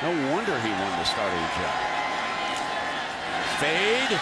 No wonder he won the starting job. Fade,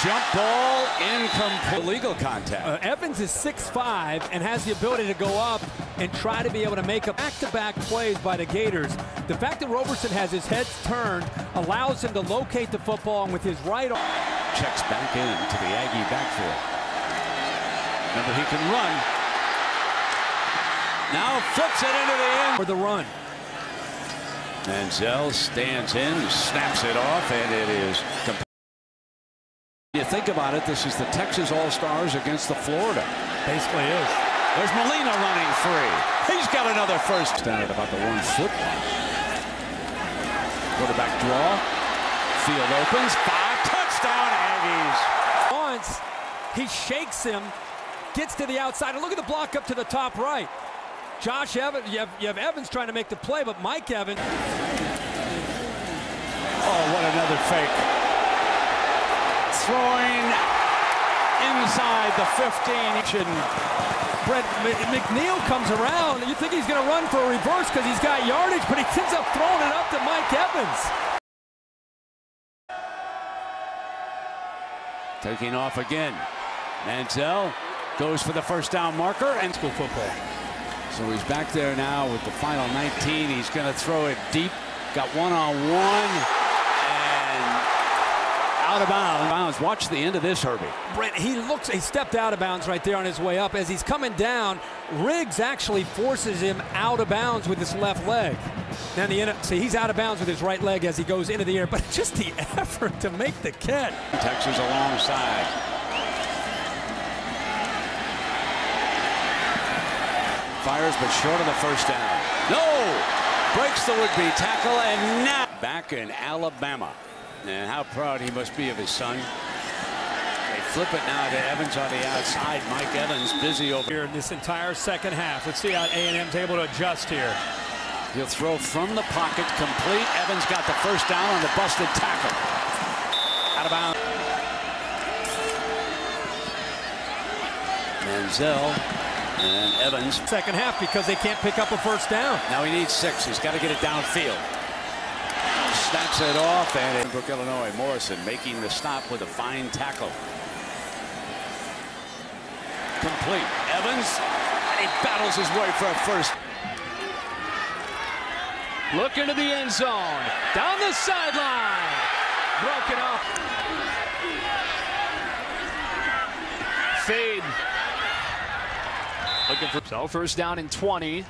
jump ball, incomplete. Illegal contact. Evans is 6'5" and has the ability to go up and try to be able to make a back-to-back plays by the Gators. The fact that Roberson has his head turned allows him to locate the football, and with his right arm. Checks back into the Aggie backfield. Remember, he can run. Now flips it into the end. For the run. Manziel stands in, snaps it off, and it is. You think about it, this is the Texas All-Stars against the Florida. Basically is. There's Molina running free. He's got another first down at about the 1 foot line. Quarterback draw. Field opens. 5 touchdown Aggies. Once he shakes him, gets to the outside, and look at the block up to the top right. Josh Evans, you have Evans trying to make the play, but Mike Evans. Oh, what another fake. Throwing inside the 15. Brett McNeil comes around. You think he's going to run for a reverse because he's got yardage, but he ends up throwing it up to Mike Evans. Taking off again. Manziel goes for the first down marker and school football. So he's back there now with the final 19. He's going to throw it deep. Got one-on-one and out of bounds. Watch the end of this, Herbie. Brent, he stepped out of bounds right there on his way up. As he's coming down, Riggs actually forces him out of bounds with his left leg. Then he's out of bounds with his right leg as he goes into the air, but just the effort to make the catch. Texas alongside. Fires, but short of the first down. No! Breaks the would-be tackle, and now back in Alabama. And how proud he must be of his son. They flip it now to Evans on the outside. Mike Evans busy over here in this entire second half. Let's see how A&M's able to adjust here. He'll throw from the pocket, complete. Evans got the first down on the busted tackle. Out of bounds. Manziel. And Evans. Second half because they can't pick up a first down. Now he needs 6. He's got to get it downfield. Snaps it off, and in Brook, Illinois, Morrison making the stop with a fine tackle. Complete. Evans, and he battles his way for a first. Look into the end zone. Down the sideline. Broken up. Fade. Looking for first down and 20.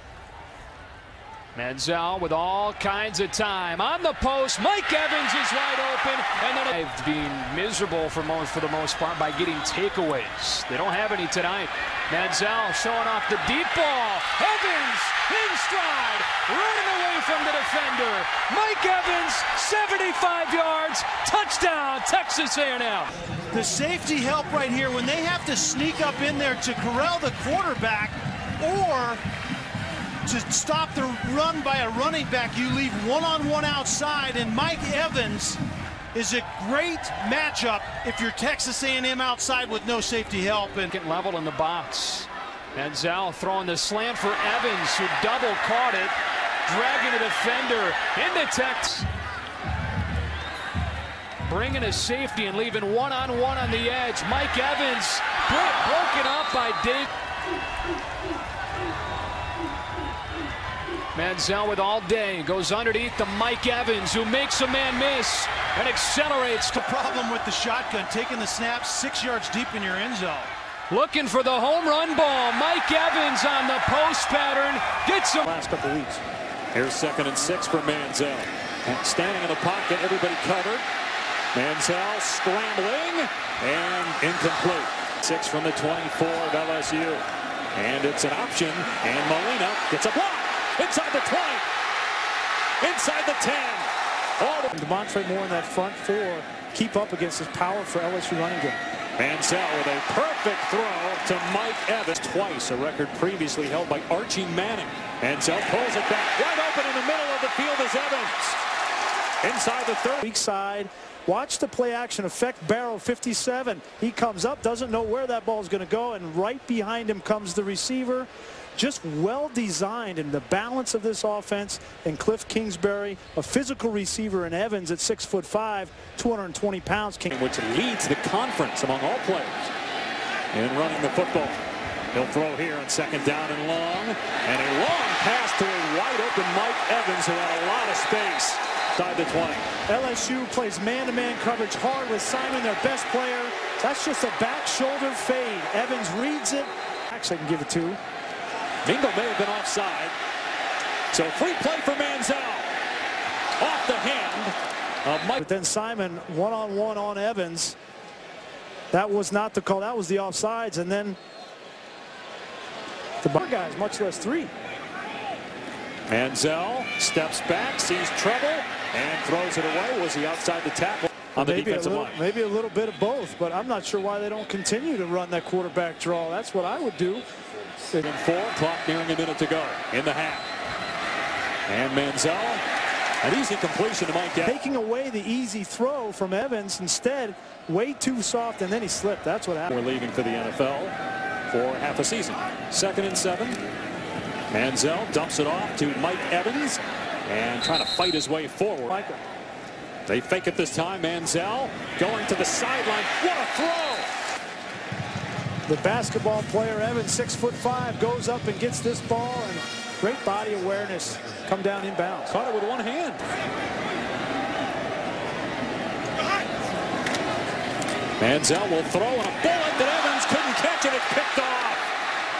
Manziel with all kinds of time on the post. Mike Evans is wide open, and then being miserable for the most part by getting takeaways. They don't have any tonight. Manziel showing off the deep ball. Evans in stride, running away from the defender. Mike Evans, 75 yards, touchdown, Texas A&M. The safety help right here when they have to sneak up in there to corral the quarterback or to stop the run by a running back. You leave one-on-one outside, and Mike Evans is a great matchup if you're Texas A&M outside with no safety help. And getting leveled in the box. Manziel throwing the slant for Evans, who double caught it, dragging the defender into Texas. Bringing a safety and leaving one-on-one on the edge. Mike Evans broken up by Dave. Manziel with all day, goes underneath to Mike Evans, who makes a man miss and accelerates. The problem with the shotgun, taking the snap 6 yards deep in your end zone. Looking for the home run ball. Mike Evans on the post pattern. Gets him. Last couple weeks. Here's 2nd and 6 for Manziel. Standing in the pocket, everybody covered. Manziel scrambling and incomplete. 6 from the 24 of LSU. And it's an option, and Molina gets a block. Inside the 20. Inside the 10. Demontre Moore in that front 4. Keep up against his power for LSU running game. Manziel with a perfect throw to Mike Evans. Twice, a record previously held by Archie Manning. Manziel pulls it back. Wide open in the middle of the field is Evans. Inside the 30. Weak side. Watch the play action affect Barrow, 57. He comes up, doesn't know where that ball is going to go, and right behind him comes the receiver. just well designed, and the balance of this offense, and Cliff Kingsbury, a physical receiver, and Evans at 6'5", 220 pounds. Which leads the conference among all players in running the football. He'll throw here on second down and long. And a long pass to a wide open Mike Evans, who had a lot of space inside the 20. LSU plays man-to-man coverage hard with Simon, their best player. That's just a back shoulder fade. Evans reads it. Actually, I can give it to. Mingo may have been offside. So free play for Manziel. Off the hand of Mike. But then Simon one-on-one on Evans. That was not the call. That was the offsides. And then the bar guys, much less three. Manziel steps back, sees trouble, and throws it away. Was he outside the tackle on the defensive line? Maybe a little bit of both, but I'm not sure why they don't continue to run that quarterback draw. That's what I would do. And 4, clock nearing a minute to go in the half. And Manziel, an easy completion to Mike Evans. Taking away the easy throw from Evans, instead way too soft, and then he slipped. That's what happened. We're leaving for the NFL for half a season. 2nd and 7. Manziel dumps it off to Mike Evans and trying to fight his way forward. They fake it this time. Manziel going to the sideline. What a throw! The basketball player Evans, 6'5", goes up and gets this ball, and great body awareness. Come down inbounds. Caught it with one hand. Manziel will throw, and a bullet that Evans couldn't catch it. It picked off.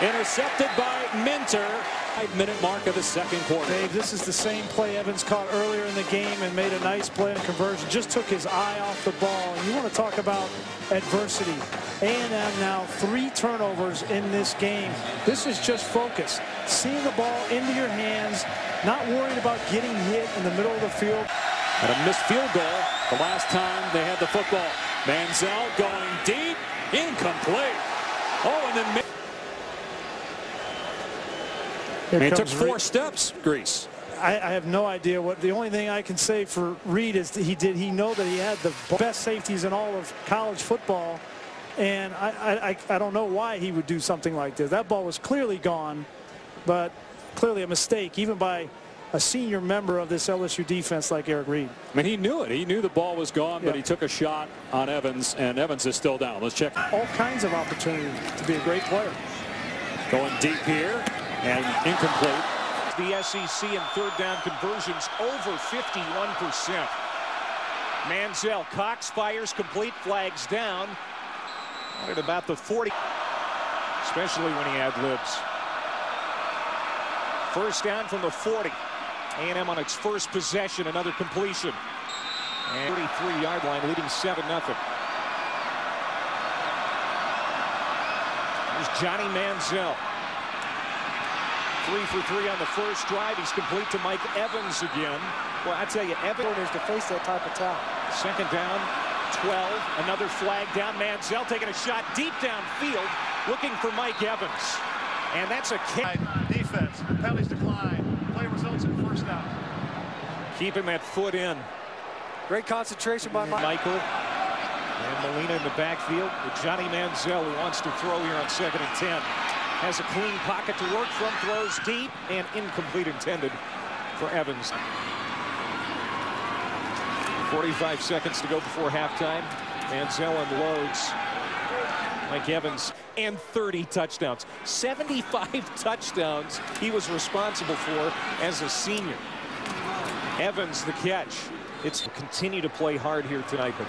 Intercepted by Minter. 5-minute mark of the second quarter. Dave, this is the same play Evans caught earlier in the game and made a nice play and conversion. Just took his eye off the ball. And you want to talk about adversity. A&M now 3 turnovers in this game. This is just focus. Seeing the ball into your hands, not worried about getting hit in the middle of the field. And a missed field goal the last time they had the football. Manziel going deep, incomplete. Oh, and then it took 4 steps, Grease. I have no idea what. The only thing I can say for Reed is that he know that he had the best safeties in all of college football, and I don't know why he would do something like this. That ball was clearly gone, but clearly a mistake, even by a senior member of this LSU defense like Eric Reed. I mean, he knew it. He knew the ball was gone, but he took a shot on Evans, and Evans is still down. Let's check. All kinds of opportunity to be a great player. Going deep here, and incomplete. The SEC in third down conversions over 51%. Manziel, Cox fires complete, flags down. At about the 40, especially when he ad-libs. First down from the 40. A&M on its first possession, another completion. And 33-yard line, leading 7-0. There's Johnny Manziel. 3 for 3 on the first drive. He's complete to Mike Evans again. Well, I tell you, Evans is to face that type of talent. Second down, 12. Another flag down. Manziel taking a shot deep downfield, looking for Mike Evans. And that's a kick. Defense, penalties decline. Play results in first down. Keeping that foot in. Great concentration by Michael. And Molina in the backfield with Johnny Manziel, who wants to throw here on 2nd and 10. Has a clean pocket to work from, throws deep, and incomplete intended for Evans. 45 seconds to go before halftime. Manziel unloads. Mike Evans, and 30 touchdowns. 75 touchdowns he was responsible for as a senior. Evans the catch. It's continue to play hard here tonight, but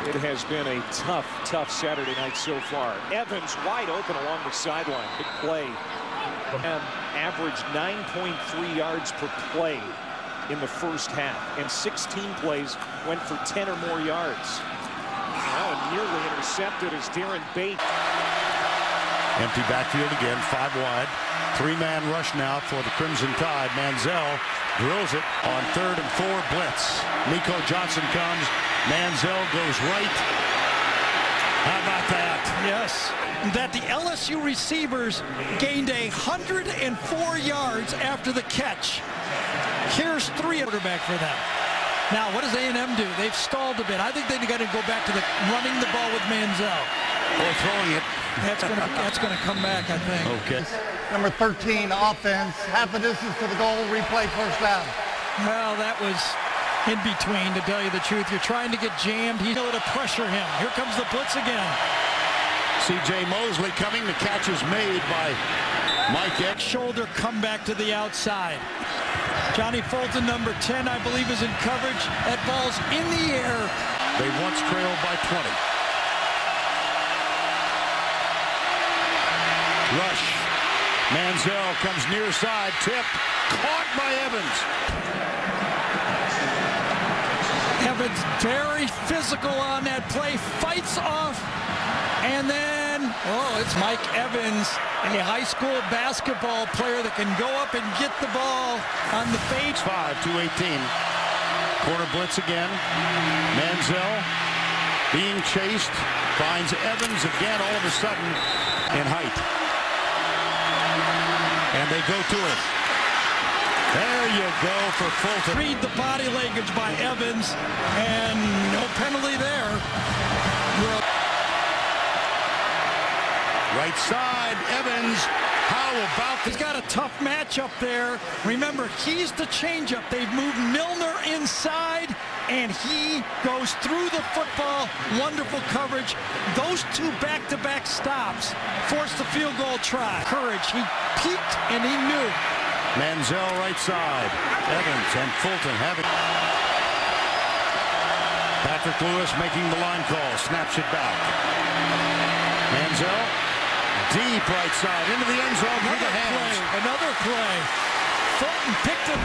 it has been a tough Saturday night so far. Evans wide open along the sideline. Big play. Averaged 9.3 yards per play in the first half, and 16 plays went for 10 or more yards. Now nearly intercepted is Darren Bates. Empty backfield again, 5 wide. 3-man rush now for the Crimson Tide. Manziel drills it on 3rd and 4 blitz. Nico Johnson comes. Manziel goes right. How about that? Yes. That the LSU receivers gained 104 yards after the catch. Here's 3 quarterback for them. Now, what does A&M do? They've stalled a bit. I think they've got to go back to the running the ball with Manziel. Or throwing it. That's going to come back, I think. Okay. number 13 offense. Half the distance to the goal, replay first down. Well, that was in between, to tell you the truth. You're trying to get jammed. He's able to pressure him. Here comes the blitz again. C.J. Mosley coming. The catch is made by Mike X. Shoulder comeback to the outside. Johnny Fulton, number 10, I believe, is in coverage. That ball's in the air. They once trailed by 20. Rush. Manziel comes near side. Tipped. Caught by Evans. Evans very physical on that play. Fights off. And then, oh, it's Mike Evans, a high school basketball player that can go up and get the ball on the fade. 5-18. Corner blitz again. Manziel being chased. Finds Evans again all of a sudden in height. And they go to it. There you go for Fulton. Read the body language by Evans, and no penalty there. Right side, Evans. How about He's got a tough matchup there. Remember, he's the changeup. They've moved Milner inside, and he goes through the football. Wonderful coverage. Those two back-to-back stops forced the field goal try. Courage. He peeked, and he knew. Manziel right side. Evans and Fulton having. Patrick Lewis making the line call. Snaps it back. Manziel. Deep right side into the end zone through the hands. Another play. Fulton picked it.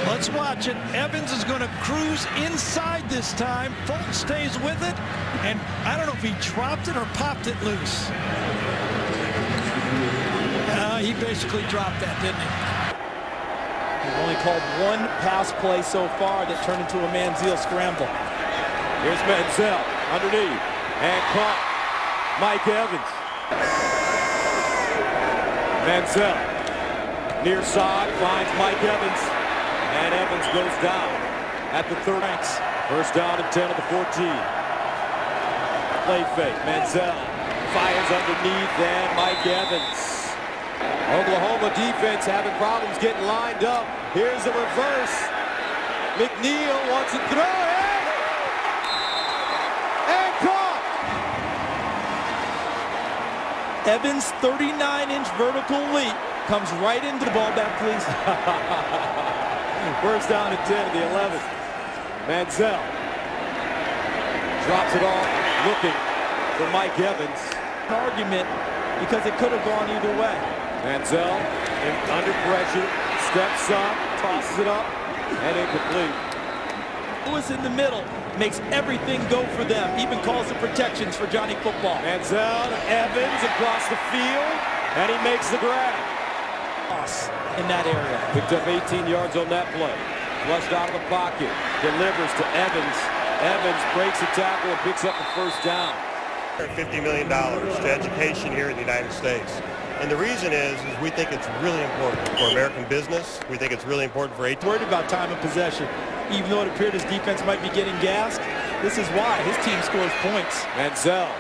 Let's watch it. Evans is going to cruise inside this time. Fulton stays with it. And I don't know if he dropped it or popped it loose. He basically dropped that, didn't he? He's only called one pass play so far that turned into a Manziel scramble. Here's Manziel underneath and caught. Mike Evans. Manziel near side finds Mike Evans, and Evans goes down at the third. First down and 10 of the 14. Play fake. Manziel fires underneath, and Mike Evans. Oklahoma defense having problems getting lined up. Here's the reverse. McNeil wants to throw it. And caught. Evans' 39-inch vertical leap comes right into the ball back, please. First down and 10 of the 11th. Manziel drops it off, looking for Mike Evans. An argument because it could have gone either way. Manziel under pressure, steps up, tosses it up, and incomplete. Lewis in the middle makes everything go for them. Even calls the protections for Johnny Football. Manziel to Evans across the field, and he makes the grab. In that area. Picked up 18 yards on that play. Flushed out of the pocket, delivers to Evans. Evans breaks the tackle and picks up the first down. $50 million to education here in the United States. And the reason is we think it's really important for American business. We think it's really important for Worried about time of possession. Even though it appeared his defense might be getting gassed, this is why his team scores points. Manziel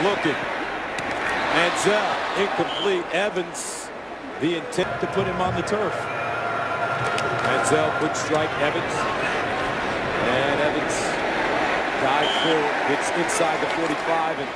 looking. Manziel incomplete. Evans the intent to put him on the turf. Manziel quick strike Evans. And Evans dives forward, gets inside the 45 and